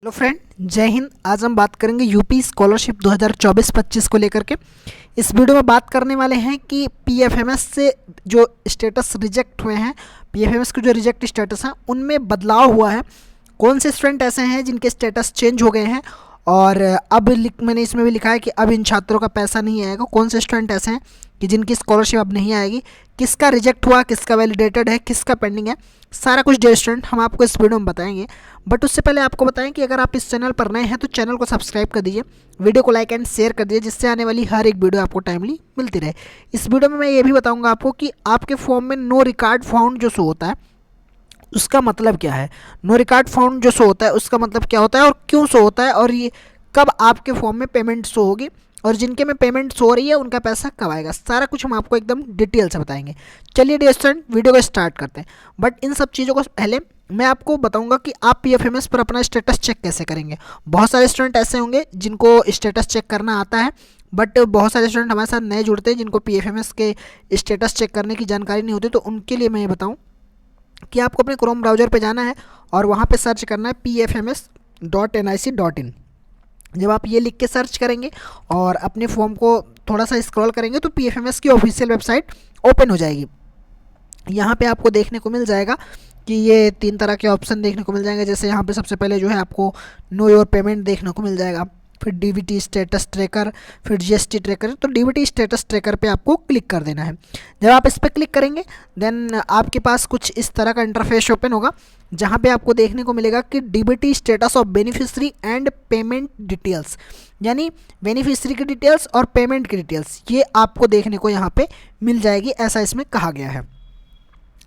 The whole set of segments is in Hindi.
हेलो फ्रेंड, जय हिंद। आज हम बात करेंगे यूपी स्कॉलरशिप 2024-25 को लेकर के। इस वीडियो में बात करने वाले हैं कि पीएफएमएस से जो स्टेटस रिजेक्ट हुए हैं, पीएफएमएस के जो रिजेक्ट स्टेटस हैं उनमें बदलाव हुआ है। कौन से स्टूडेंट ऐसे हैं जिनके स्टेटस चेंज हो गए हैं और अब मैंने इसमें भी लिखा है कि अब इन छात्रों का पैसा नहीं आएगा। कौन से स्टूडेंट ऐसे हैं कि जिनकी स्कॉलरशिप अब नहीं आएगी, किसका रिजेक्ट हुआ, किसका वैलिडेटेड है, किसका पेंडिंग है, सारा कुछ डियर स्टूडेंट हम आपको इस वीडियो में बताएंगे। बट उससे पहले आपको बताएं कि अगर आप इस चैनल पर नए हैं तो चैनल को सब्सक्राइब कर दीजिए, वीडियो को लाइक एंड शेयर कर दीजिए, जिससे आने वाली हर एक वीडियो आपको टाइमली मिलती रहे। इस वीडियो में मैं ये भी बताऊंगा आपको कि आपके फॉर्म में नो रिकॉर्ड फाउंड जो शो होता है उसका मतलब क्या है। नो रिकॉर्ड फाउंड जो शो होता है उसका मतलब क्या होता है और क्यों शो होता है, और ये कब आपके फॉर्म में पेमेंट शो होगी, और जिनके में पेमेंट शो हो रही है उनका पैसा कब आएगा, सारा कुछ हम आपको एकदम डिटेल से बताएंगे। चलिए डियर स्टूडेंट, वीडियो को स्टार्ट करते हैं। बट इन सब चीज़ों को पहले मैं आपको बताऊंगा कि आप पीएफएमएस पर अपना स्टेटस चेक कैसे करेंगे। बहुत सारे स्टूडेंट ऐसे होंगे जिनको स्टेटस चेक करना आता है, बट बहुत सारे स्टूडेंट हमारे साथ नए जुड़ते हैं जिनको पीएफएमएस के स्टेटस चेक करने की जानकारी नहीं होती। तो उनके लिए मैं ये बताऊँ कि आपको अपने क्रोम ब्राउज़र पे जाना है और वहाँ पे सर्च करना है pfms.nic.in। जब आप ये लिख के सर्च करेंगे और अपने फॉर्म को थोड़ा सा स्क्रॉल करेंगे तो पीएफएमएस की ऑफिशियल वेबसाइट ओपन हो जाएगी। यहाँ पे आपको देखने को मिल जाएगा कि ये 3 तरह के ऑप्शन देखने को मिल जाएंगे। जैसे यहाँ पे सबसे पहले जो है आपको नो योर पेमेंट देखने को मिल जाएगा, फिर डीबीटी स्टेटस ट्रैकर, फिर जीएसटी ट्रैकर। तो डीबीटी स्टेटस ट्रैकर पे आपको क्लिक कर देना है। जब आप इस पर क्लिक करेंगे देन आपके पास कुछ इस तरह का इंटरफेस ओपन होगा, जहाँ पे आपको देखने को मिलेगा कि DBT status of beneficiary and payment details, यानी बेनिफिशियरी की डिटेल्स और पेमेंट की डिटेल्स, ये आपको देखने को यहाँ पे मिल जाएगी, ऐसा इसमें कहा गया है।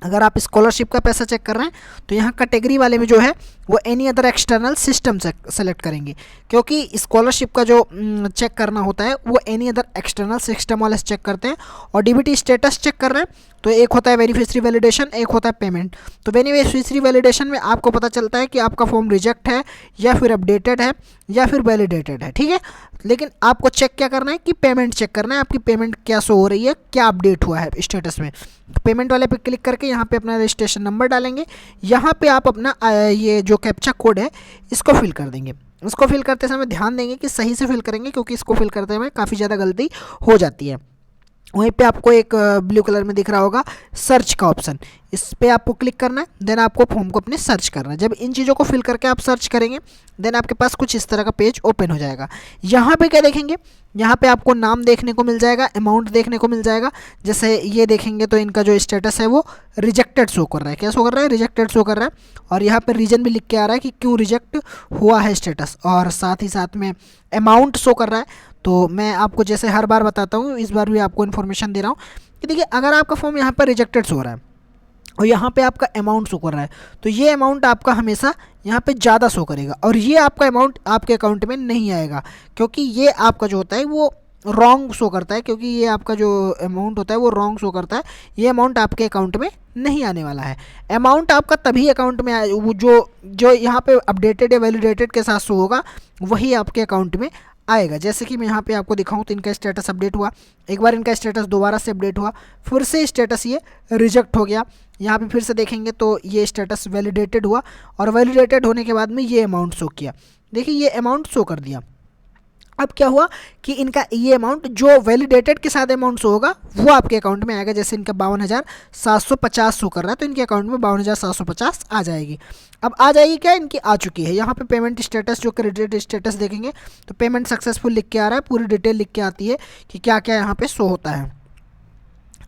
अगर आप स्कॉलरशिप का पैसा चेक कर रहे हैं तो यहाँ कैटेगरी वाले में जो है वो एनी अदर एक्सटर्नल सिस्टम से सेलेक्ट करेंगे, क्योंकि स्कॉलरशिप का जो चेक करना होता है वो एनी अदर एक्सटर्नल सिस्टम वाले से चेक करते हैं। और डीबीटी स्टेटस चेक कर रहे हैं तो एक होता है बेनिफिशियरी वैलिडेशन, एक होता है पेमेंट। तो बेनिफिशियरी वैलिडेशन में आपको पता चलता है कि आपका फॉर्म रिजेक्ट है या फिर अपडेटेड है या फिर वैलिडेटेड है, ठीक है। लेकिन आपको चेक क्या करना है कि पेमेंट चेक करना है, आपकी पेमेंट क्या शो हो रही है, क्या अपडेट हुआ है स्टेटस में। पेमेंट वाले पे क्लिक करके यहाँ पे अपना रजिस्ट्रेशन नंबर डालेंगे। यहाँ पे आप अपना ये जो कैप्चा कोड है इसको फिल कर देंगे। इसको फिल करते समय ध्यान देंगे कि सही से फिल करेंगे, क्योंकि इसको फिल करते समय काफ़ी ज़्यादा गलती हो जाती है। वहीं पे आपको एक ब्लू कलर में दिख रहा होगा सर्च का ऑप्शन, इस पे आपको क्लिक करना है। देन आपको फॉर्म को अपने सर्च करना है। जब इन चीज़ों को फिल करके आप सर्च करेंगे देन आपके पास कुछ इस तरह का पेज ओपन हो जाएगा। यहाँ पे क्या देखेंगे, यहाँ पे आपको नाम देखने को मिल जाएगा, अमाउंट देखने को मिल जाएगा। जैसे ये देखेंगे तो इनका जो स्टेटस है वो रिजेक्टेड शो कर रहा है। क्या शो कर रहा है? रिजेक्टेड शो कर रहा है। और यहाँ पर रीजन भी लिख के आ रहा है कि क्यों रिजेक्ट हुआ है स्टेटस, और साथ ही साथ में अमाउंट शो कर रहा है। तो मैं आपको जैसे हर बार बताता हूँ, इस बार भी आपको इन्फॉर्मेशन दे रहा हूँ कि देखिए, अगर आपका फॉर्म यहाँ पर रिजेक्टेड शो हो रहा है और यहाँ पे आपका अमाउंट शो कर रहा है तो ये अमाउंट आपका हमेशा यहाँ पे ज़्यादा शो करेगा, और ये आपका अमाउंट आपके अकाउंट में नहीं आएगा, क्योंकि ये आपका जो होता है वो रॉन्ग शो करता है। क्योंकि ये आपका जो अमाउंट होता है वो रॉन्ग शो करता है, ये अमाउंट आपके अकाउंट में नहीं आने वाला है। अमाउंट आपका तभी अकाउंट में आए, वो जो यहाँ पे अपडेटेड या वैलिडेटेड के साथ शो होगा वही आपके अकाउंट में आएगा। जैसे कि मैं यहाँ पे आपको दिखाऊं तो इनका स्टेटस अपडेट हुआ, एक बार इनका स्टेटस दोबारा से अपडेट हुआ, फिर से स्टेटस ये रिजेक्ट हो गया। यहाँ पे फिर से देखेंगे तो ये स्टेटस वैलिडेटेड हुआ, और वैलिडेटेड होने के बाद में ये अमाउंट शो किया। देखिए, ये अमाउंट शो कर दिया। अब क्या हुआ कि इनका ये अमाउंट जो वैलिडेटेड के साथ अमाउंट शो होगा वो आपके अकाउंट में आएगा। जैसे इनका 52,750 शो कर रहा है तो इनके अकाउंट में 52,750 आ जाएगी। अब आ जाएगी क्या? इनकी आ चुकी है। यहाँ पे पेमेंट स्टेटस, जो क्रेडिट स्टेटस देखेंगे तो पेमेंट सक्सेसफुल लिख के आ रहा है, पूरी डिटेल लिख के आती है कि क्या क्या यहाँ पे शो होता है।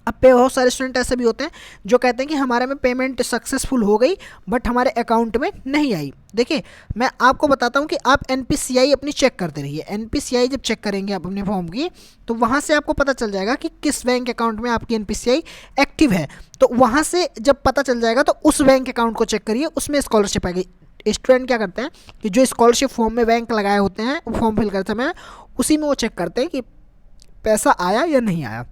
अब पे बहुत सारे स्टूडेंट ऐसे भी होते हैं जो कहते हैं कि हमारे में पेमेंट सक्सेसफुल हो गई बट हमारे अकाउंट में नहीं आई। देखिए, मैं आपको बताता हूँ कि आप एनपीसीआई अपनी चेक करते रहिए। एनपीसीआई जब चेक करेंगे आप अपने फॉर्म की तो वहाँ से आपको पता चल जाएगा कि किस बैंक अकाउंट में आपकी एनपीसीआई एक्टिव है। तो वहाँ से जब पता चल जाएगा तो उस बैंक अकाउंट को चेक करिए, उसमें स्कॉलरशिप आएगी। स्टूडेंट क्या करते हैं कि जो स्कॉलरशिप फॉर्म में बैंक लगाए होते हैं फॉर्म फिल करते समय उसी में वो चेक करते हैं कि पैसा आया या नहीं आया।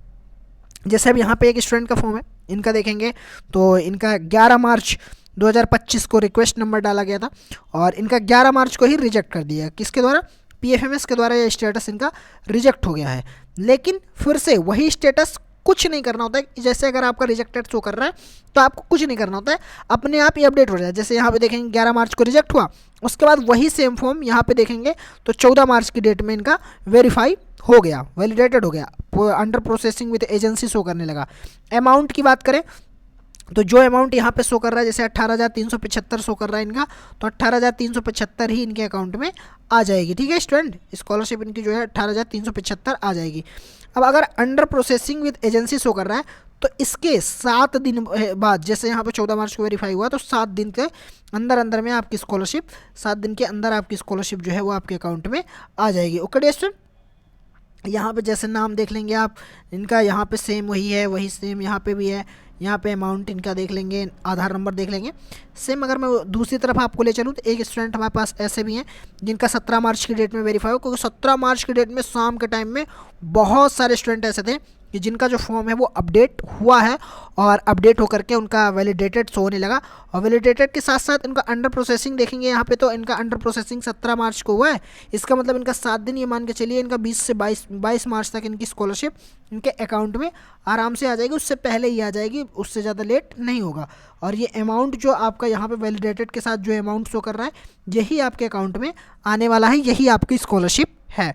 जैसे अब यहाँ पे एक स्टूडेंट का फॉर्म है, इनका देखेंगे तो इनका 11 मार्च 2025 को रिक्वेस्ट नंबर डाला गया था और इनका 11 मार्च को ही रिजेक्ट कर दिया। किसके द्वारा? पीएफएमएस के द्वारा। ये स्टेटस इनका रिजेक्ट हो गया है। लेकिन फिर से वही स्टेटस कुछ नहीं करना होता है। जैसे अगर आपका रिजेक्टेड शो कर रहा है तो आपको कुछ नहीं करना होता है, अपने आप ही अपडेट हो जाए। जैसे यहाँ पे देखेंगे 11 मार्च को रिजेक्ट हुआ, उसके बाद वही सेम फॉर्म यहाँ पे देखेंगे तो 14 मार्च की डेट में इनका वेरीफाई हो गया, वैलिडेटेड हो गया, under processing with agency show करने लगा। अमाउंट की बात करें तो जो अमाउंट यहाँ पे शो कर रहा है, जैसे 18,375 शो कर रहा है इनका, तो 18,375 ही इनके अकाउंट में आ जाएगी। ठीक है स्टूडेंट, स्कॉलरशिप इनकी जो है 18,375 आ जाएगी। अब अगर under processing with agency show कर रहा है तो इसके 7 दिन बाद, जैसे यहाँ पे 14 मार्च को वेरीफाई हुआ तो 7 दिन के अंदर अंदर में आपकी स्कॉलरशिप, 7 दिन के अंदर आपकी स्कॉलरशिप जो है वो आपके अकाउंट में आ जाएगी। ओके स्टूडेंट, यहाँ पे जैसे नाम देख लेंगे आप, इनका यहाँ पे सेम वही है, वही सेम यहाँ पे भी है। यहाँ पे अमाउंट इनका देख लेंगे, आधार नंबर देख लेंगे सेम। अगर मैं दूसरी तरफ आपको ले चलूँ तो एक स्टूडेंट हमारे पास ऐसे भी हैं जिनका 17 मार्च की डेट में वेरीफाई हो, क्योंकि 17 मार्च की डेट में शाम के टाइम में बहुत सारे स्टूडेंट ऐसे थे कि जिनका जो फॉर्म है वो अपडेट हुआ है और अपडेट होकर के उनका वैलिडेटेड शो होने लगा। और वैलिडेटेड के साथ साथ इनका अंडर प्रोसेसिंग देखेंगे यहाँ पे, तो इनका अंडर प्रोसेसिंग 17 मार्च को हुआ है। इसका मतलब इनका 7 दिन, ये मान के चलिए इनका 20 से 22 मार्च तक इनकी स्कॉलरशिप इनके अकाउंट में आराम से आ जाएगी, उससे पहले ही आ जाएगी, उससे ज़्यादा लेट नहीं होगा। और ये अमाउंट जो आपका यहाँ पे वैलिडेटेड के साथ जो अमाउंट शो कर रहा है यही आपके अकाउंट में आने वाला है, यही आपकी स्कॉलरशिप है।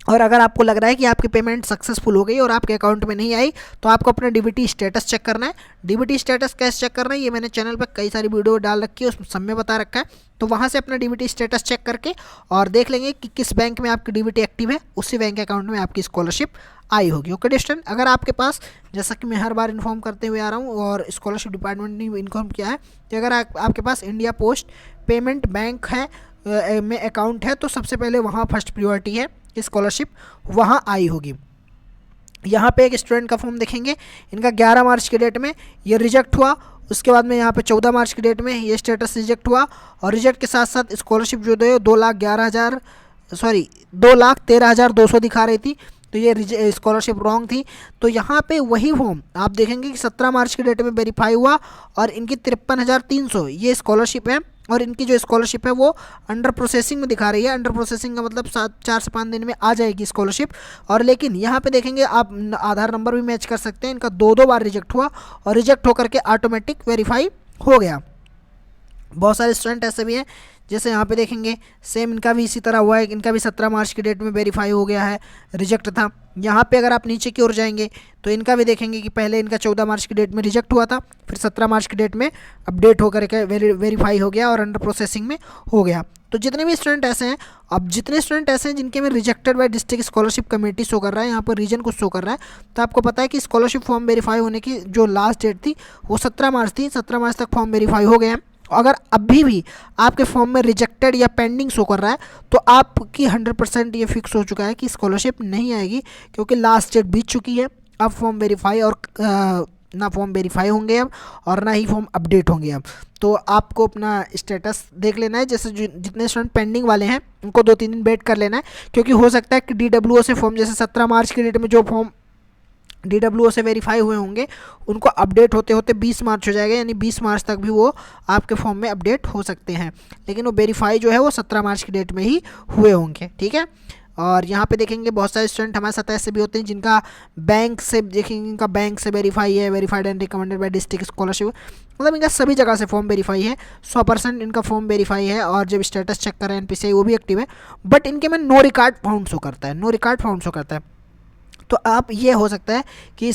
और अगर आपको लग रहा है कि आपकी पेमेंट सक्सेसफुल हो गई और आपके अकाउंट में नहीं आई तो आपको अपना डीबीटी स्टेटस चेक करना है। डीबीटी स्टेटस कैसे चेक करना है ये मैंने चैनल पर कई सारी वीडियो डाल रखी है, उसमें सब में बता रखा है। तो वहाँ से अपना डीबीटी स्टेटस चेक करके और देख लेंगे कि किस बैंक में आपकी डीबीटी एक्टिव है, उसी बैंक अकाउंट में आपकी स्कॉलरशिप आई होगी। ओके स्टूडेंट, अगर आपके पास, जैसा कि मैं हर बार इन्फॉर्म करते हुए आ रहा हूँ और स्कॉलरशिप डिपार्टमेंट ने इन्फॉर्म किया है कि अगर आपके पास इंडिया पोस्ट पेमेंट बैंक है में अकाउंट है तो सबसे पहले वहाँ फर्स्ट प्रियोरिटी है, स्कॉलरशिप वहाँ आई होगी। यहाँ पे एक स्टूडेंट का फॉर्म देखेंगे, इनका 11 मार्च की डेट में ये रिजेक्ट हुआ, उसके बाद में यहाँ पे 14 मार्च की डेट में ये स्टेटस रिजेक्ट हुआ और रिजेक्ट के साथ साथ स्कॉलरशिप जो दे 2,13,200 दिखा रही थी, तो ये स्कॉलरशिप रॉन्ग थी। तो यहाँ पे वही फॉर्म आप देखेंगे कि 17 मार्च की डेट में वेरीफाई हुआ और इनकी 53,300 ये स्कॉलरशिप है और इनकी जो स्कॉलरशिप है वो अंडर प्रोसेसिंग में दिखा रही है। अंडर प्रोसेसिंग का मतलब 4 से 5 दिन में आ जाएगी स्कॉलरशिप। और लेकिन यहाँ पे देखेंगे आप आधार नंबर भी मैच कर सकते हैं, इनका 2 बार रिजेक्ट हुआ और रिजेक्ट होकर के ऑटोमेटिक वेरीफाई हो गया। बहुत सारे स्टूडेंट ऐसे भी हैं, जैसे यहाँ पे देखेंगे सेम इनका भी इसी तरह हुआ है, इनका भी 17 मार्च की डेट में वेरीफाई हो गया है, रिजेक्ट था। यहाँ पे अगर आप नीचे की ओर जाएंगे तो इनका भी देखेंगे कि पहले इनका 14 मार्च की डेट में रिजेक्ट हुआ था, फिर 17 मार्च की डेट में अपडेट होकर के वेरीफाई हो गया और अंडर प्रोसेसिंग में हो गया। तो जितने भी स्टूडेंट ऐसे हैं, अब जितने स्टूडेंट ऐसे हैं जिनके में rejected by district scholarship committee show कर रहा है, यहाँ पर रीजन को शो कर रहा है, तो आपको पता है कि स्कॉलरशिप फॉर्म वेरीफाई होने की जो लास्ट डेट थी वो 17 मार्च थी। 17 मार्च तक फॉर्म वेरीफाई हो गए हैं। अगर अभी भी आपके फॉर्म में रिजेक्टेड या पेंडिंग शो कर रहा है तो आपकी 100% ये फिक्स हो चुका है कि स्कॉलरशिप नहीं आएगी, क्योंकि लास्ट डेट बीत चुकी है। अब फॉर्म वेरीफाई और ना फॉर्म वेरीफाई होंगे अब और ना ही फॉर्म अपडेट होंगे अब। तो आपको अपना स्टेटस देख लेना है, जैसे जितने स्टूडेंट पेंडिंग वाले हैं उनको 2-3 दिन वेट कर लेना है, क्योंकि हो सकता है कि DWO से फॉर्म, जैसे 17 मार्च की डेट में जो फॉर्म DWO से वेरीफाई हुए होंगे उनको अपडेट होते होते 20 मार्च हो जाएगा, यानी 20 मार्च तक भी वो आपके फॉर्म में अपडेट हो सकते हैं, लेकिन वो वेरीफाई जो है वो 17 मार्च की डेट में ही हुए होंगे। ठीक है, और यहाँ पे देखेंगे बहुत सारे स्टूडेंट हमारे साथ ऐसे भी होते हैं जिनका बैंक से, देखेंगे इनका बैंक से वेरीफाई है, verified and recommended by district scholarship, मतलब इनका सभी जगह से फॉर्म वेरीफाई है, 100% इनका फॉर्म वेरीफाई है। और जब स्टेटस चेक करें NPCI वो भी एक्टिव है, बट इनके में नो रिकॉर्ड फाउंड शो करता है, नो रिकॉर्ड फाउंड शो करता है। तो आप ये हो सकता है कि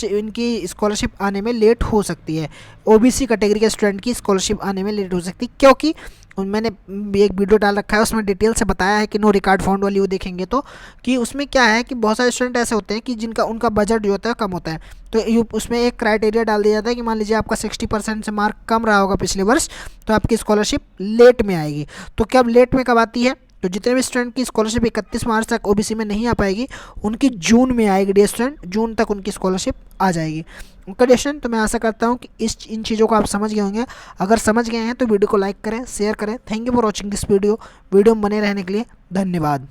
इनकी स्कॉलरशिप आने में लेट हो सकती है, OBC कैटेगरी के स्टूडेंट की स्कॉलरशिप आने में लेट हो सकती है, क्योंकि मैंने एक वीडियो डाल रखा है उसमें डिटेल से बताया है कि नो रिकॉर्ड फाउंड वाली वो देखेंगे तो कि उसमें क्या है कि बहुत सारे स्टूडेंट ऐसे होते हैं कि जिनका उनका बजट जो होता है कम होता है, तो उसमें एक क्राइटेरिया डाल दिया जाता है कि मान लीजिए आपका 60% से मार्क कम रहा होगा पिछले वर्ष तो आपकी स्कॉलरशिप लेट में आएगी। तो कब लेट में कब आती है, तो जितने भी स्टूडेंट की स्कॉलरशिप 31 मार्च तक OBC में नहीं आ पाएगी उनकी जून में आएगी, डियर स्टूडेंट, जून तक उनकी स्कॉलरशिप आ जाएगी। ओके स्टूडेंट, तो मैं आशा करता हूँ कि इन चीज़ों को आप समझ गए होंगे। अगर समझ गए हैं तो वीडियो को लाइक करें, शेयर करें। Thank you for watching this video में बने रहने के लिए धन्यवाद।